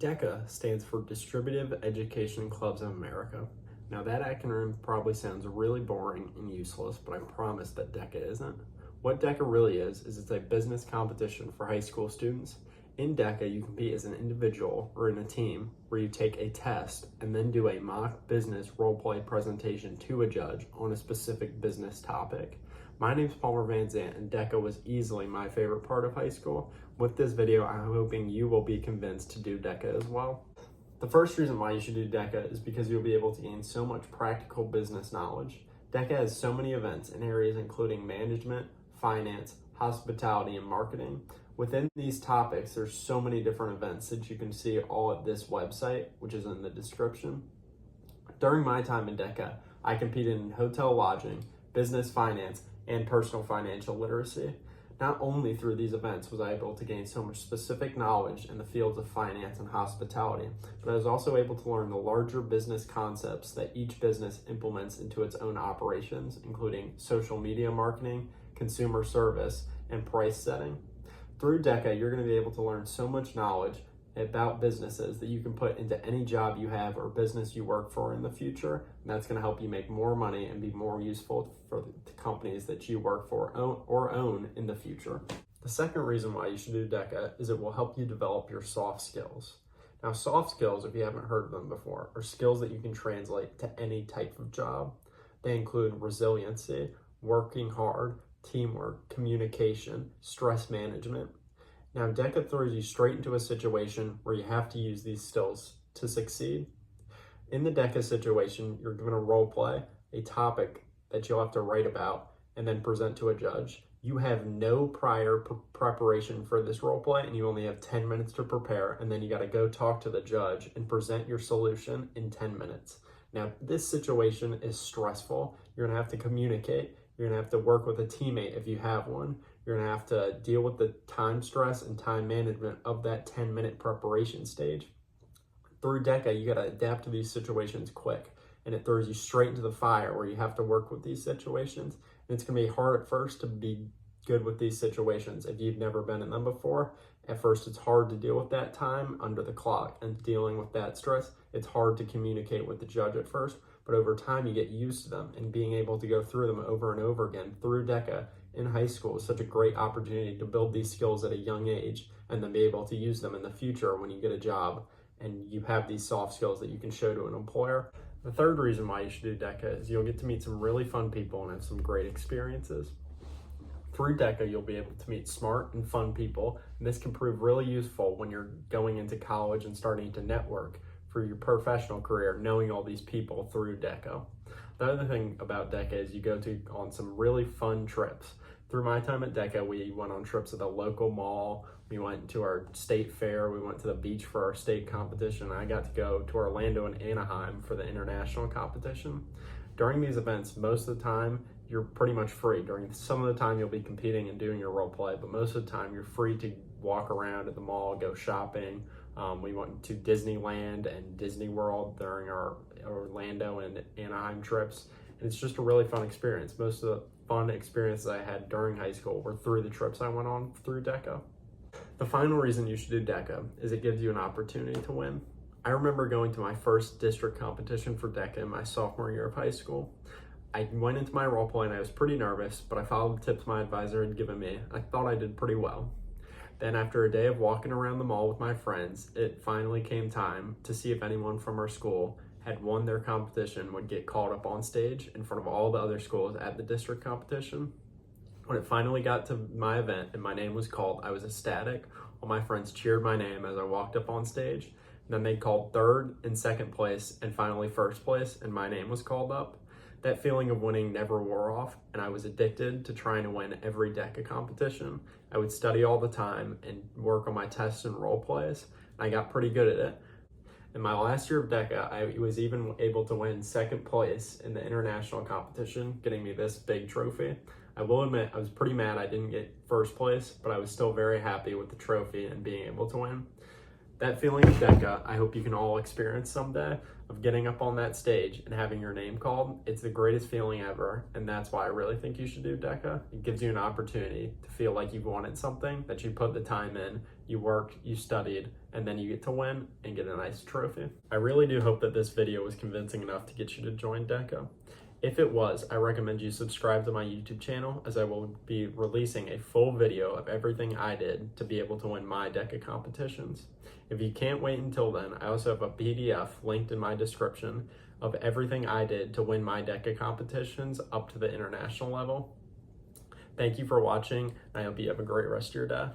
DECA stands for Distributive Education Clubs of America. Now that acronym probably sounds really boring and useless, but I promise that DECA isn't. What DECA really is it's a business competition for high school students. In DECA, you compete as an individual or in a team where you take a test and then do a mock business role-play presentation to a judge on a specific business topic. My name's Palmer Van Zant, and DECA was easily my favorite part of high school. With this video, I'm hoping you will be convinced to do DECA as well. The first reason why you should do DECA is because you'll be able to gain so much practical business knowledge. DECA has so many events in areas including management, finance, hospitality, and marketing. Within these topics, there's so many different events that you can see all at this website, which is in the description. During my time in DECA, I competed in hotel lodging, business finance, and personal financial literacy. Not only through these events was I able to gain so much specific knowledge in the fields of finance and hospitality, but I was also able to learn the larger business concepts that each business implements into its own operations, including social media marketing, consumer service, and price setting. Through DECA, you're going to be able to learn so much knowledge about businesses that you can put into any job you have or business you work for in the future. And that's going to help you make more money and be more useful for the companies that you work for or own in the future. The second reason why you should do DECA is it will help you develop your soft skills. Now, soft skills, if you haven't heard of them before, are skills that you can translate to any type of job. They include resiliency, working hard, teamwork, communication, stress management. Now, DECA throws you straight into a situation where you have to use these skills to succeed. In the DECA situation, you're given a role play, a topic that you'll have to write about, and then present to a judge. You have no prior preparation for this role play, and you only have 10 minutes to prepare, and then you got to go talk to the judge and present your solution in 10 minutes. Now, this situation is stressful. You're going to have to communicate. You're going to have to work with a teammate if you have one. You're going to have to deal with the time stress and time management of that 10-minute preparation stage. Through DECA, you got to adapt to these situations quick, and it throws you straight into the fire where you have to work with these situations. And it's going to be hard at first to be good with these situations if you've never been in them before. At first, it's hard to deal with that time under the clock and dealing with that stress. It's hard to communicate with the judge at first, but over time, you get used to them, and being able to go through them over and over again through DECA in high school is such a great opportunity to build these skills at a young age and then be able to use them in the future when you get a job and you have these soft skills that you can show to an employer. The third reason why you should do DECA is you'll get to meet some really fun people and have some great experiences. Through DECA, you'll be able to meet smart and fun people, and this can prove really useful when you're going into college and starting to network for your professional career, knowing all these people through DECA. The other thing about DECA is you go on some really fun trips. Through my time at DECA, we went on trips to the local mall, we went to our state fair, we went to the beach for our state competition, and I got to go to Orlando and Anaheim for the international competition. During these events, most of the time, you're pretty much free. During some of the time, you'll be competing and doing your role play, but most of the time, you're free to walk around at the mall, go shopping. We went to Disneyland and Disney World during our Orlando and Anaheim trips. And it's just a really fun experience. Most of the fun experiences I had during high school were through the trips I went on through DECA. The final reason you should do DECA is it gives you an opportunity to win. I remember going to my first district competition for DECA in my sophomore year of high school. I went into my role play and I was pretty nervous, but I followed the tips my advisor had given me. I thought I did pretty well. Then after a day of walking around the mall with my friends, it finally came time to see if anyone from our school had won their competition would get called up on stage in front of all the other schools at the district competition. When it finally got to my event and my name was called, I was ecstatic. All my friends cheered my name as I walked up on stage. And then they called third and second place and finally first place, and my name was called up. That feeling of winning never wore off, and I was addicted to trying to win every DECA competition. I would study all the time and work on my tests and role plays, and I got pretty good at it. In my last year of DECA, I was even able to win second place in the international competition, getting me this big trophy. I will admit, I was pretty mad I didn't get first place, but I was still very happy with the trophy and being able to win. That feeling of DECA, I hope you can all experience someday, of getting up on that stage and having your name called. It's the greatest feeling ever, and that's why I really think you should do DECA. It gives you an opportunity to feel like you've wanted something, that you put the time in, you worked, you studied, and then you get to win and get a nice trophy. I really do hope that this video was convincing enough to get you to join DECA. If it was, I recommend you subscribe to my YouTube channel, as I will be releasing a full video of everything I did to be able to win my DECA competitions. If you can't wait until then, I also have a PDF linked in my description of everything I did to win my DECA competitions up to the international level. Thank you for watching, and I hope you have a great rest of your day.